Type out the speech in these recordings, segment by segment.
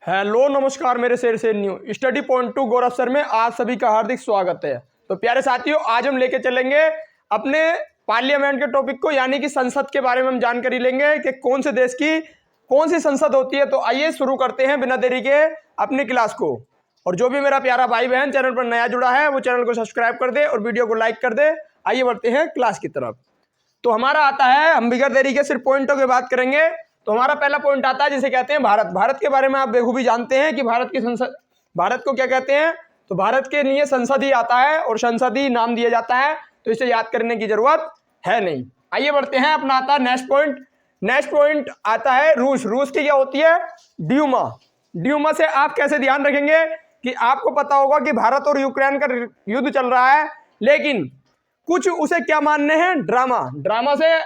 Hello नमस्कार मेरे शेर से न्यू स्टडी पॉइंट टू गौरव सर में आप सभी का हार्दिक स्वागत है। तो प्यारे साथियों, आज हम लेके चलेंगे अपने पार्लियामेंट के टॉपिक को, यानी कि संसद के बारे में हम जानकारी लेंगे कि कौन से देश की कौन सी संसद होती है। तो आइए शुरू करते हैं बिना देरी के अपनी क्लास को। और जो भी मेरा प्यारा भाई बहन चैनल पर नया जुड़ा है वो चैनल को सब्सक्राइब कर दे और वीडियो को लाइक कर दे। आइए बढ़ते हैं क्लास की तरफ। तो हमारा आता है, हम बिगड़ देरी के सिर्फ पॉइंटों की बात करेंगे। तो हमारा पहला पॉइंट आता है जिसे कहते हैं भारत। भारत के बारे में आप बेखूबी जानते हैं कि भारत की संसद, भारत को क्या कहते हैं। तो भारत के लिए संसद ही आता है और संसद ही नाम दिया जाता है, तो इसे याद करने की जरूरत है नहीं। आइए बढ़ते हैं, अपना आता है नेक्स्ट पॉइंट। नेक्स्ट पॉइंट आता है रूस। रूस की क्या होती है? ड्यूमा। ड्यूमा से आप कैसे ध्यान रखेंगे कि आपको पता होगा कि भारत और यूक्रेन का युद्ध चल रहा है, लेकिन कुछ उसे क्या मानने हैं? ड्रामा। ड्रामा से,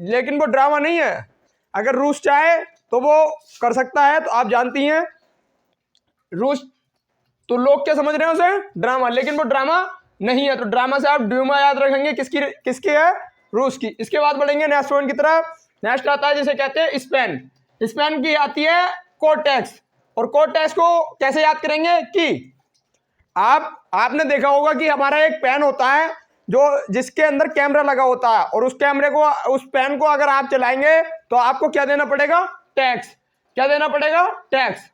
लेकिन वो ड्रामा नहीं है। अगर रूस चाहे तो वो कर सकता है। तो आप जानती हैं रूस, तो लोग क्या समझ रहे हैं उसे? ड्रामा, लेकिन वो ड्रामा नहीं है। तो ड्रामा से आप ड्यूमा याद रखेंगे। किसकी है? रूस की। इसके बाद बढ़ेंगे नेक्स्ट पॉइंट की तरफ। नेक्स्ट आता है जिसे कहते हैं स्पेन। स्पेन की आती है कोर्टेक्स। और कोर्टेक्स को कैसे याद करेंगे कि आपने देखा होगा कि हमारा एक पेन होता है जो जिसके अंदर कैमरा लगा होता है, और उस कैमरे को, उस पेन को अगर आप चलाएंगे तो आपको क्या देना पड़ेगा? टैक्स। क्या देना पड़ेगा? टैक्स।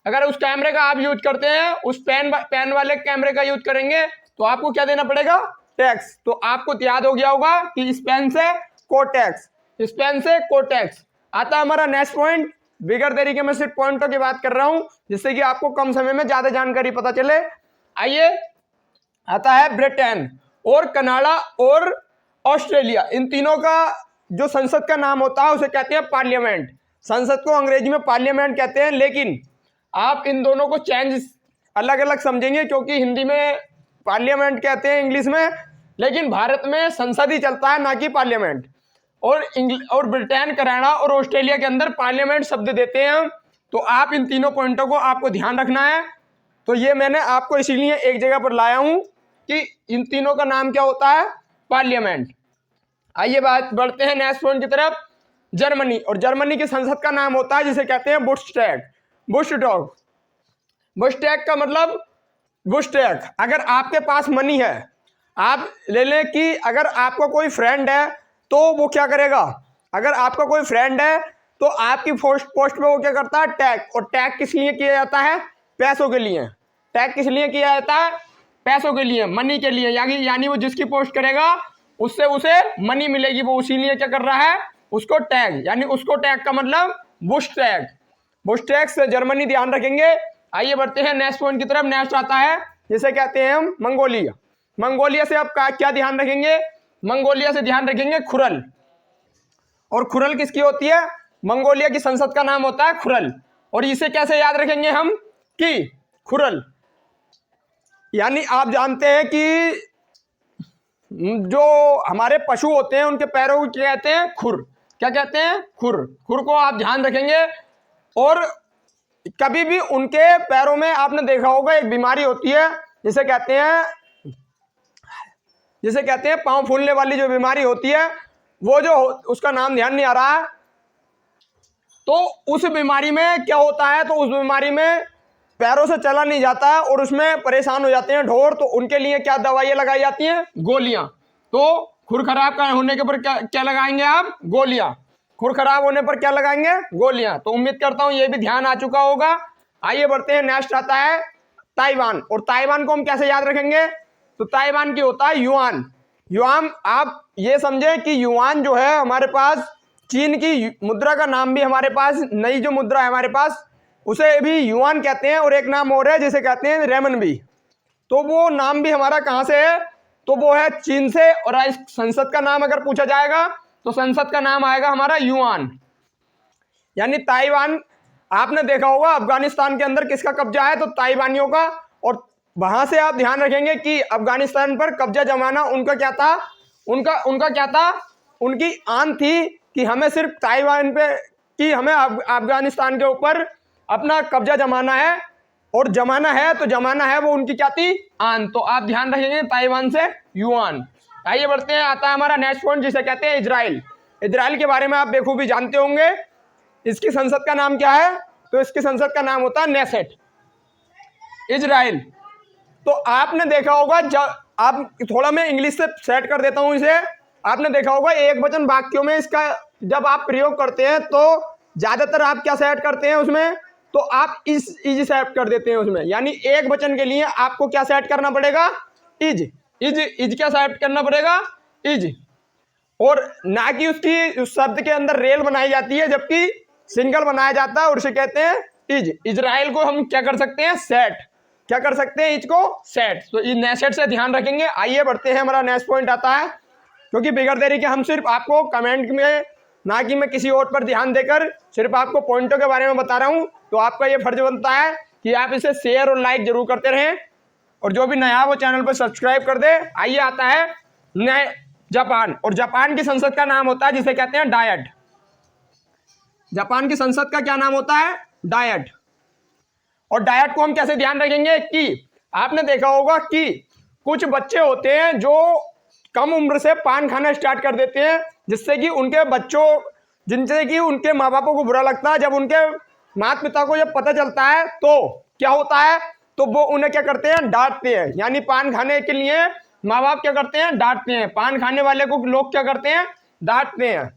अगर उस कैमरे का आप यूज करते हैं, उस पेन वाले कैमरे का यूज करेंगे तो आपको क्या देना पड़ेगा? टैक्स। तो आपको याद हो गया होगा कि इस पेन से कोर्टेक्स, इस पेन से कोर्टेक्स। आता है हमारा नेक्स्ट पॉइंट। बिगड़ देरी के मैं सिर्फ पॉइंटों की बात कर रहा हूं जिससे कि आपको कम समय में ज्यादा जानकारी पता चले। आइए, आता है ब्रिटेन और कनाडा और ऑस्ट्रेलिया। इन तीनों का जो संसद का नाम होता है उसे कहते हैं पार्लियामेंट। संसद को अंग्रेजी में पार्लियामेंट कहते हैं, लेकिन आप इन दोनों को चेंज अलग अलग समझेंगे क्योंकि हिंदी में पार्लियामेंट कहते हैं, इंग्लिश में, लेकिन भारत में संसद ही चलता है, ना कि पार्लियामेंट। और ब्रिटेन, कनाडा और ऑस्ट्रेलिया के अंदर पार्लियामेंट शब्द देते हैं। तो आप इन तीनों पॉइंटों को आपको ध्यान रखना है। तो ये मैंने आपको इसीलिए एक जगह पर लाया हूं कि इन तीनों का नाम क्या होता है? पार्लियामेंट। आइए बात बढ़ते हैं नेक्स्ट पॉइंट की तरफ। जर्मनी। और जर्मनी की संसद का नाम होता है जिसे कहते हैं बुंडस्टैग। बुंडस्टैग। बुंडस्टैग का मतलब बुंडस्टैग। अगर आपके पास मनी है, आप ले लें कि अगर आपका कोई फ्रेंड है तो वो क्या करेगा? अगर आपका कोई फ्रेंड है तो आपकी पोस्ट में वो क्या करता है? टैग। और टैग किस लिए किया जाता है? पैसों के लिए। टैग किस लिए किया जाता है? पैसों के लिए, मनी के लिए। यानी वो जिसकी पोस्ट करेगा उससे उसे मनी मिलेगी, वो उसी लिए क्या कर रहा है? उसको टैग, यानी उसको टैग का मतलब बुंडस्टैग। बुंडस्टैग से जर्मनी ध्यान रखेंगे। आइए बढ़ते हैं नेक्स्ट पॉइंट की तरफ। नेक्स्ट आता है जिसे कहते हैं हम मंगोलिया। मंगोलिया से आप क्या ध्यान रखेंगे? मंगोलिया से ध्यान रखेंगे खुरल। और खुरल किसकी होती है? मंगोलिया की संसद का नाम होता है खुरल। और इसे कैसे याद रखेंगे हम कि खुरल, यानी आप जानते हैं कि जो हमारे पशु होते हैं उनके पैरों को क्या कहते हैं? खुर। क्या कहते हैं? खुर। खुर को आप ध्यान रखेंगे। और कभी भी उनके पैरों में आपने देखा होगा एक बीमारी होती है जिसे कहते हैं पांव फूलने वाली जो बीमारी होती है, वो जो उसका नाम ध्यान नहीं आ रहा है। तो उस बीमारी में क्या होता है? तो उस बीमारी में पैरों से चला नहीं जाता है और उसमें परेशान हो जाते हैं ढोर। तो उनके लिए क्या दवाइयाँ लगाई जाती हैं? गोलियां। तो खुर खराब होने के पर क्या लगाएंगे आप? गोलियां। खुर खराब होने पर क्या लगाएंगे? गोलियां। तो उम्मीद करता हूं ये भी ध्यान आ चुका होगा। आइए बढ़ते हैं। नेक्स्ट आता है ताइवान। और ताइवान को हम कैसे याद रखेंगे? तो ताइवान की होता है युआन। युआन, आप ये समझे कि युआन जो है हमारे पास चीन की मुद्रा का नाम भी, हमारे पास नई जो मुद्रा है हमारे पास उसे भी युआन कहते हैं। और एक नाम और है जिसे कहते हैं रेमनबी। तो वो नाम भी हमारा कहाँ से है? तो वो है चीन से। और इस संसद का नाम अगर पूछा जाएगा तो संसद का नाम आएगा हमारा युआन, यानी ताइवान। आपने देखा होगा अफगानिस्तान के अंदर किसका कब्जा है? तो ताइवानियों का। और वहां से आप ध्यान रखेंगे कि अफगानिस्तान पर कब्जा जमाना उनका क्या था? उनका क्या था? उनकी आन थी कि हमें सिर्फ ताइवान पे, कि हमें अफगानिस्तान के ऊपर अपना कब्जा जमाना है। और जमाना है तो जमाना है, वो उनकी क्या थी? आन। तो आप ध्यान रखेंगे ताइवान से युआन। आइए बढ़ते हैं। आता है हमारा नेक्स्ट पॉइंट जिसे कहते हैं इजराइल। इजराइल के बारे में आप बेखूबी जानते होंगे। इसकी संसद का नाम क्या है? तो इसकी संसद का नाम होता है नेसेट। इजराइल, तो आपने देखा होगा, जब आप थोड़ा मैं इंग्लिश से सेट कर देता हूं इसे, आपने देखा होगा एक वचन वाक्यों में इसका जब आप प्रयोग करते हैं तो ज्यादातर आप क्या सेट करते हैं उसमें, तो आप इज सेट कर देते हैं उसमें, यानी एक वचन के लिए आपको क्या सेट करना पड़ेगा, इज क्या सेट करना पड़ेगा, इज, और ना कि उसकी उस शब्द के अंदर रेल बनाई जाती है जबकि सिंगल बनाया जाता है और उसे कहते हैं इज। इजराइल को हम क्या कर सकते हैं, सेट, क्या कर सकते हैं, इज को सेट। तो इस नेसेट से ध्यान रखेंगे। आइए बढ़ते हैं, हमारा नेक्स्ट पॉइंट आता है, क्योंकि बिगड़ देरी के हम सिर्फ आपको कमेंट में, ना कि मैं किसी और पर ध्यान देकर सिर्फ आपको पॉइंटों के बारे में बता रहा हूं, तो आपका ये फर्ज बनता है कि आप इसे शेयर और लाइक जरूर करते रहें, और जो भी नया वो चैनल पर सब्सक्राइब कर दे। आइए आता है नए जापान, और जापान की संसद का नाम होता है जिसे कहते हैं डायट। जापान की संसद का क्या नाम होता है, डायट। और डायट को हम कैसे ध्यान रखेंगे कि आपने देखा होगा कि कुछ बच्चे होते हैं जो कम उम्र से पान खाना स्टार्ट कर देते हैं, जिससे कि उनके बच्चों, जिनसे कि उनके माँ बापों को बुरा लगता है। जब उनके माता पिता को जब पता चलता है तो क्या होता है, तो वो उन्हें क्या करते हैं, डांटते हैं। यानी पान खाने के लिए माँ बाप क्या करते हैं, डांटते हैं। पान खाने वाले को लोग क्या करते हैं, डांटते हैं।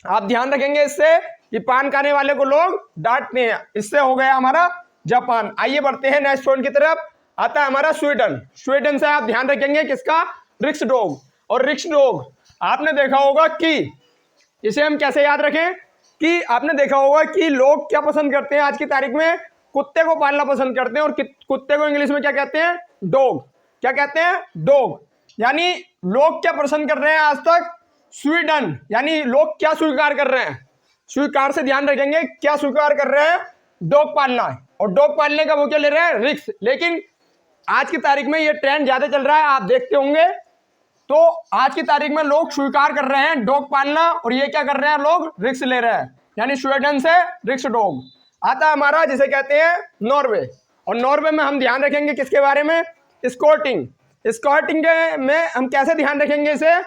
आप ध्यान रखेंगे इससे कि पान खाने वाले को लोग डांटते हैं। इससे हो गया हमारा जापान। आइए बढ़ते हैं नेक्स्ट पॉइंट की तरफ, आता है हमारा स्वीडन। स्वीडन से आप ध्यान रखेंगे किसका, रिक्स डॉग। और रिक्स डॉग आपने देखा होगा कि इसे हम कैसे याद रखें, कि आपने देखा होगा कि लोग क्या पसंद करते हैं आज की तारीख में, कुत्ते को पालना पसंद करते हैं। और कुत्ते को इंग्लिश में क्या कहते हैं, डॉग। क्या कहते हैं, डॉग। यानी लोग क्या पसंद कर रहे हैं आज तक, स्वीडन। यानी लोग क्या स्वीकार कर रहे हैं, स्वीकार से ध्यान रखेंगे, क्या स्वीकार कर रहे हैं, डॉग पालना। और डॉग पालने का वो क्या ले रहे हैं, रिक्स। लेकिन आज की तारीख में ये ट्रेंड ज्यादा चल रहा है, आप देखते होंगे। तो आज की तारीख में लोग स्वीकार कर रहे हैं डॉग पालना, और ये क्या कर रहे हैं, लोग रिक्स ले रहे हैं। यानी स्वीडन से रिक्स डॉग। आता है हमारा जिसे कहते हैं नॉर्वे। और नॉर्वे में हम ध्यान रखेंगे किसके बारे में, स्कॉटिंग। स्कॉटिंग में हम कैसे ध्यान रखेंगे इसे,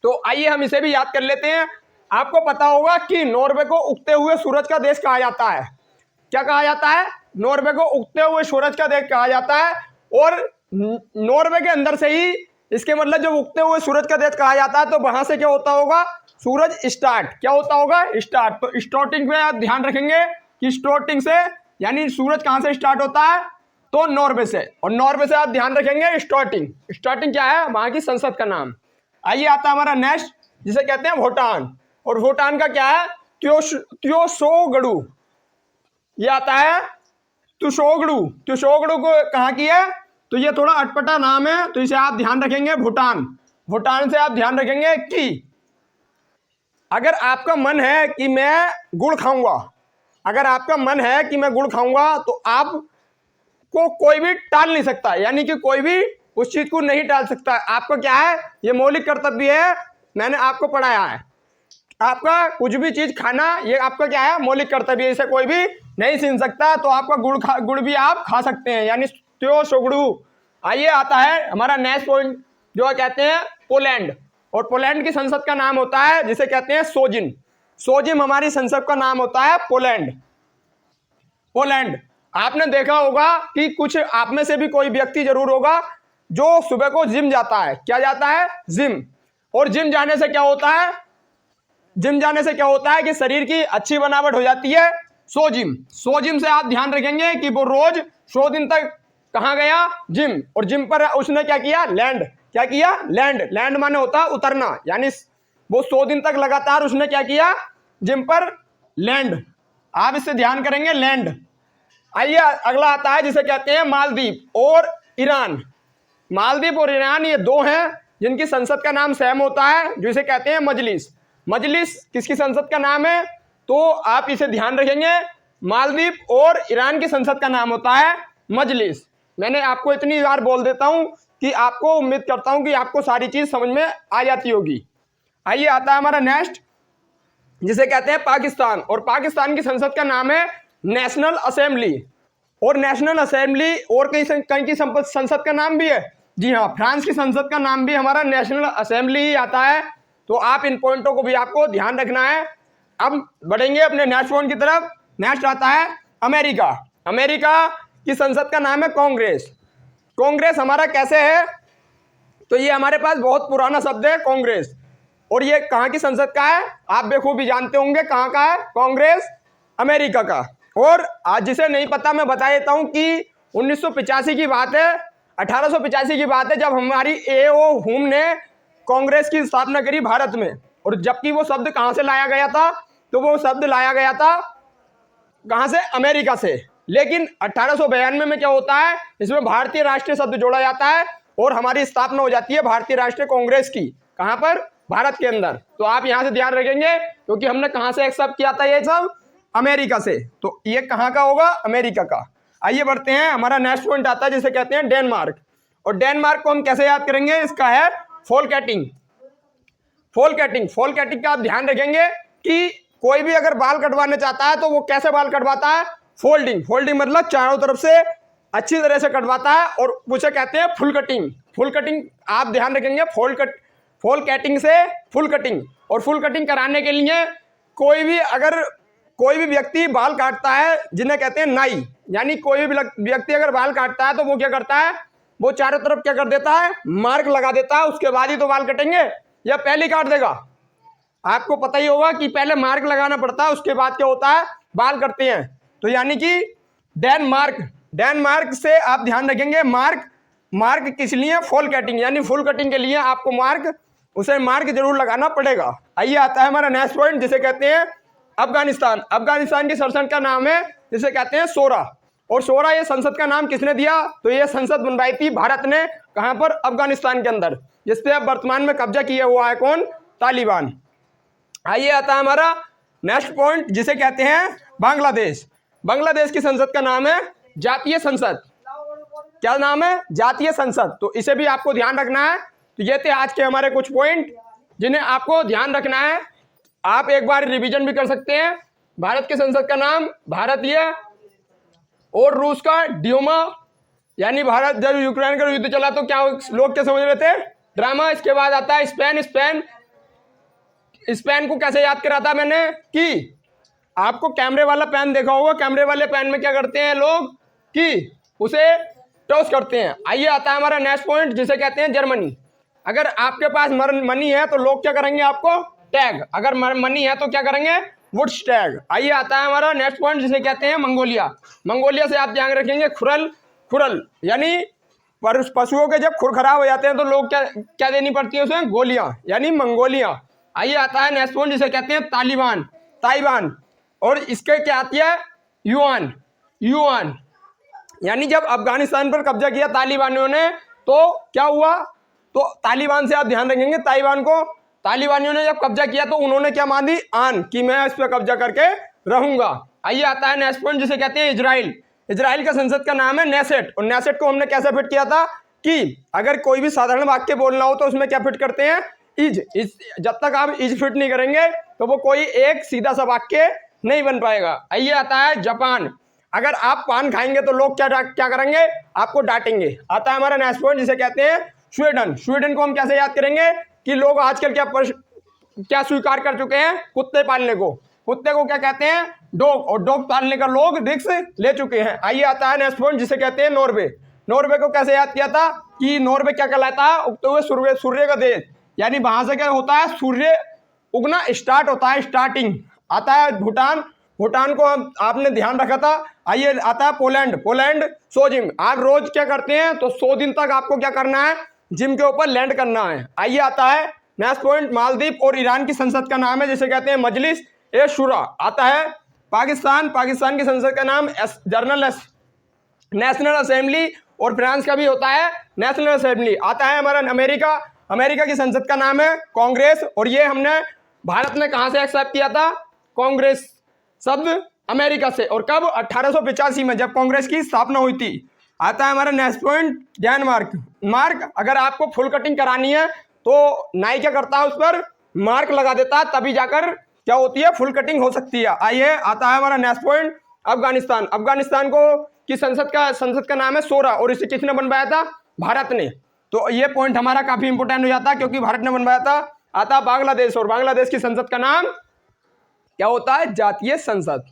तो आइए हम इसे भी याद कर लेते हैं। आपको पता होगा कि नॉर्वे को उगते हुए सूरज का देश कहा जाता है। क्या कहा जाता है, नॉर्वे को उगते हुए सूरज का देश कहा जाता है। और नॉर्वे के अंदर से ही इसके मतलब जब उगते हुए सूरज का देश कहा जाता है, तो वहां से क्या होता होगा, सूरज स्टार्ट, क्या होता होगा, स्टार्ट। तो स्टार्टिंग में आप ध्यान रखेंगे कि स्टार्टिंग से, यानी सूरज कहां से स्टार्ट होता है, तो नॉर्वे से। और नॉर्वे से आप ध्यान रखेंगे स्टार्टिंग। स्टार्टिंग क्या है, वहां की संसद का नाम। आइए आता है हमारा नेक्स्ट जिसे कहते हैं भूटान। और भूटान का क्या है, त्योसोगड़ू। ये आता है त्योसोगड़ू। त्योसोगड़ू को कहाँ की है, तो ये थोड़ा अटपटा नाम है, तो इसे आप ध्यान रखेंगे भूटान। भूटान से आप ध्यान रखेंगे कि अगर आपका मन है कि मैं गुड़ खाऊंगा, अगर आपका मन है कि मैं गुड़ खाऊंगा, तो आपको कोई भी टाल नहीं सकता। यानी कि कोई भी उस चीज को नहीं टाल सकता। आपका क्या है, ये मौलिक कर्तव्य है, मैंने आपको पढ़ाया है। आपका कुछ भी चीज खाना, ये आपका क्या है, मौलिक कर्तव्य, इसे कोई भी नहीं छीन सकता। तो आपका गुड़ भी आप खा सकते हैं, यानी त्योसोगड़ू। आइए आता है हमारा नेक्स्ट पॉइंट जो कहते हैं पोलैंड। और पोलैंड की संसद का नाम होता है जिसे कहते हैं सोजिम। सोजिम हमारी संसद का नाम होता है पोलैंड। पोलैंड आपने देखा होगा कि कुछ आप में से भी कोई व्यक्ति जरूर होगा जो सुबह को जिम जाता है। क्या जाता है, जिम। और जिम जाने से क्या होता है, जिम जाने से क्या होता है कि शरीर की अच्छी बनावट हो जाती है। सोजिम, सोजिम से आप ध्यान रखेंगे कि वो रोज 100 दिन तक कहाँ गया, जिम। और जिम पर उसने क्या किया, लैंड। क्या किया, लैंड। लैंड माने होता है उतरना, यानी वो 100 दिन तक लगातार उसने क्या किया, जिम पर लैंड। आप इससे ध्यान करेंगे, लैंड। आइए अगला आता है जिसे कहते हैं मालदीव और ईरान। मालदीव और ईरान ये दो हैं जिनकी संसद का नाम सेम होता है, जिसे कहते हैं मजलिस। मजलिस किसकी संसद का नाम है, तो आप इसे ध्यान रखेंगे, मालदीव और ईरान की संसद का नाम होता है मजलिस। मैंने आपको इतनी बार बोल देता हूं कि आपको उम्मीद करता हूं कि आपको सारी चीज समझ में आ जाती होगी। आइए आता है हमारा नेक्स्ट जिसे कहते हैं पाकिस्तान। और पाकिस्तान की संसद का नाम है नेशनल असेंबली। और नेशनल असेंबली और कहीं की संसद का नाम भी है, जी हाँ, फ्रांस की संसद का नाम भी हमारा नेशनल असेंबली ही आता है। तो आप इन पॉइंटों को भी आपको ध्यान रखना है। अब बढ़ेंगे अपने नेक्स्ट पॉइंट की तरफ। नेक्स्ट आता है अमेरिका। अमेरिका की संसद का नाम है कांग्रेस। कांग्रेस हमारा कैसे है, तो ये हमारे पास बहुत पुराना शब्द है कांग्रेस, और ये कहाँ की संसद का है, आप बेखूबी जानते होंगे कहाँ का है, कांग्रेस अमेरिका का। और आज जिसे नहीं पता मैं बता देता हूँ कि 1985 की बात है, 1885 की बात है, जब हमारी ए.ओ. हुम ने कांग्रेस की स्थापना करी भारत में। और जबकि वो शब्द कहाँ से लाया गया था, तो वो शब्द लाया गया था कहाँ से, अमेरिका से। लेकिन 1892 में क्या होता है, इसमें भारतीय राष्ट्रीय शब्द जोड़ा जाता है और हमारी स्थापना हो जाती है भारतीय राष्ट्रीय कांग्रेस की। कहाँ पर, भारत के अंदर। तो आप यहाँ से ध्यान रखेंगे क्योंकि हमने कहाँ से एक्सेप्ट किया था ये सब, अमेरिका से। तो ये कहाँ का होगा, अमेरिका का। आइए बढ़ते हैं, हमारा नेक्स्ट पॉइंट आता है जिसे कहते हैं डेनमार्क। और डेनमार्क को हम कैसे याद करेंगे, इसका है फोलकैटिंग। फोलकैटिंग, फोलकैटिंग का आप ध्यान रखेंगे कि कोई भी अगर बाल कटवाना चाहता है तो वो कैसे बाल कटवाता है, फोल्डिंग। फोल्डिंग मतलब चारों तरफ से अच्छी तरह से कटवाता है, और उसे कहते हैं फुल कटिंग। फुल कटिंग आप ध्यान रखेंगे, फोल कटिंग से फुल कटिंग। और फुल कटिंग कराने के लिए कोई भी व्यक्ति बाल काटता है जिन्हें कहते हैं नाई, यानी कोई भी व्यक्ति अगर बाल काटता है तो वो क्या करता है, वो चारों तरफ क्या कर देता है, मार्क लगा देता है, उसके बाद ही तो बाल कटेंगे या पहले काट देगा। आपको पता ही होगा कि पहले मार्क लगाना पड़ता है, उसके बाद क्या होता है, बाल कटते हैं। तो यानी कि डेनमार्क से आप ध्यान रखेंगे, मार्क किस लिए, फॉल कटिंग, यानी फुल कटिंग के लिए आपको मार्क जरूर लगाना पड़ेगा। आइए आता है हमारा नेक्स्ट पॉइंट जिसे कहते हैं अफगानिस्तान। अफगानिस्तान की संसद का नाम है जिसे कहते हैं शोरा। और शोरा ये संसद का नाम किसने दिया, तो ये संसद बनवाई थी भारत ने। कहां पर, अफगानिस्तान के अंदर, जिसपे अब वर्तमान में कब्जा किया हुआ है कौन, तालिबान। आइए आता है हमारा नेक्स्ट पॉइंट जिसे कहते हैं बांग्लादेश। बांग्लादेश की संसद का नाम है जातीय संसद। क्या नाम है, जातीय संसद। तो इसे भी आपको ध्यान रखना है। तो ये थे आज के हमारे कुछ पॉइंट जिन्हें आपको ध्यान रखना है। आप एक बार रिवीजन भी कर सकते हैं। भारत की संसद का नाम भारतीय, और रूस का ड्यूमा, यानी भारत जब यूक्रेन का युद्ध चला तो क्या लोग क्या समझ रहे थे, ड्रामा। इसके बाद आता है स्पेन को कैसे याद करा था मैंने कि आपको कैमरे वाला पेन देखा होगा, कैमरे वाले पेन में क्या करते हैं लोग कि उसे टॉस करते हैं। आइए आता है हमारा नेक्स्ट पॉइंट जिसे कहते हैं जर्मनी। अगर आपके पास मनी है तो लोग क्या करेंगे, आपको टैग, अगर मनी है तो क्या करेंगे, वुड्स टैग। आइए आता है हमारा नेक्स्ट पॉइंट जिसे कहते हैं मंगोलिया। मंगोलिया से आप ध्यान रखेंगे खुरल, यानी पशुओं के जब खुर खराब हो जाते हैं तो लोग क्या देनी पड़ती है उसमें, गोलियां, यानी मंगोलिया। आइए आता है नेक्स्ट पॉइंट जिसे कहते हैं ताइवान, और इसके क्या आती है, युआन, यानी जब अफगानिस्तान पर कब्जा किया तालिबानियों ने तो क्या हुआ, तो तालिबान से आप ध्यान रखेंगे, तालिबानियों ने जब कब्जा किया तो उन्होंने क्या मान दी, आन, कि मैं इस पर कब्जा करके रहूंगा। आइए आता है नेक्स्ट पॉइंट जिसे कहते हैं इजराइल का संसद का नाम है नेसेट। और नेसेट को हमने कैसे फिट किया था कि अगर कोई भी साधारण वाक्य बोलना हो तो उसमें क्या फिट करते हैं, इज। जब तक आप इज फिट नहीं करेंगे तो वो कोई एक सीधा सा वाक्य नहीं बन पाएगा। आइए आता है जापान। अगर आप पान खाएंगे तो लोग क्या करेंगे, आपको डांटेंगे। आता है हमारा नेक्स्ट पॉइंट जिसे कहते हैं स्वीडन को हम कैसे याद करेंगे कि लोग आजकल क्या स्वीकार कर चुके हैं, कुत्ते पालने को। कुत्ते को क्या कहते हैं, डॉग, और डॉग पालने का लोग रिस्क ले चुके हैं। आइए आता है नेक्स्ट पॉइंट जिसे कहते हैं नॉर्वे को कैसे याद किया था कि नॉर्वे क्या कहलाता है, उगते हुए सूर्य का देश, यानी वहां से क्या होता है, सूर्य उगना स्टार्ट होता है, स्टार्टिंग। आता है भूटान को आपने ध्यान रखा था। आइए आता है पोलैंड 100 जिम। आप रोज क्या करते हैं, तो 100 दिन तक आपको क्या करना है, जिम के ऊपर लैंड करना है। आइए आता है नेक्स्ट पॉइंट मालदीव और ईरान की संसद का नाम है जिसे कहते हैं मजलिस ए शुरा। आता है पाकिस्तान की संसद का नाम नेशनल असेंबली, और फ्रांस का भी होता है नेशनल असेंबली। आता है हमारा अमेरिका की संसद का नाम है कांग्रेस, और ये हमने भारत ने कहां से एक्सेप्ट किया था, कांग्रेस शब्द अमेरिका से, और कब, 1885 में जब कांग्रेस की स्थापना हुई थी। आता है हमारा नेक्स्ट पॉइंट डेनमार्क। अगर आपको फुल कटिंग करानी है तो नाई क्या करता है, उस पर मार्क लगा देता है, तभी जाकर क्या होती है, फुल कटिंग हो सकती है। आइए आता है हमारा नेक्स्ट पॉइंट अफगानिस्तान को की संसद का नाम है शोरा, और इसे किसने बनवाया था, भारत ने। तो ये पॉइंट हमारा काफी इंपोर्टेंट हो जाता है क्योंकि भारत ने बनवाया था। आता है बांग्लादेश, और बांग्लादेश की संसद का नाम क्या होता है, जातीय संसद।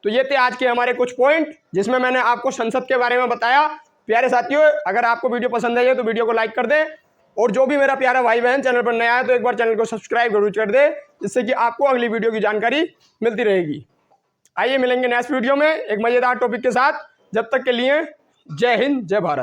तो ये थे आज के हमारे कुछ पॉइंट जिसमें मैंने आपको संसद के बारे में बताया। प्यारे साथियों, अगर आपको वीडियो पसंद आई है तो वीडियो को लाइक कर दें, और जो भी मेरा प्यारा भाई बहन चैनल पर नया है तो एक बार चैनल को सब्सक्राइब जरूर कर दे, जिससे कि आपको अगली वीडियो की जानकारी मिलती रहेगी। आइए मिलेंगे नेक्स्ट वीडियो में एक मजेदार टॉपिक के साथ। जब तक के लिए जय हिंद, जय भारत।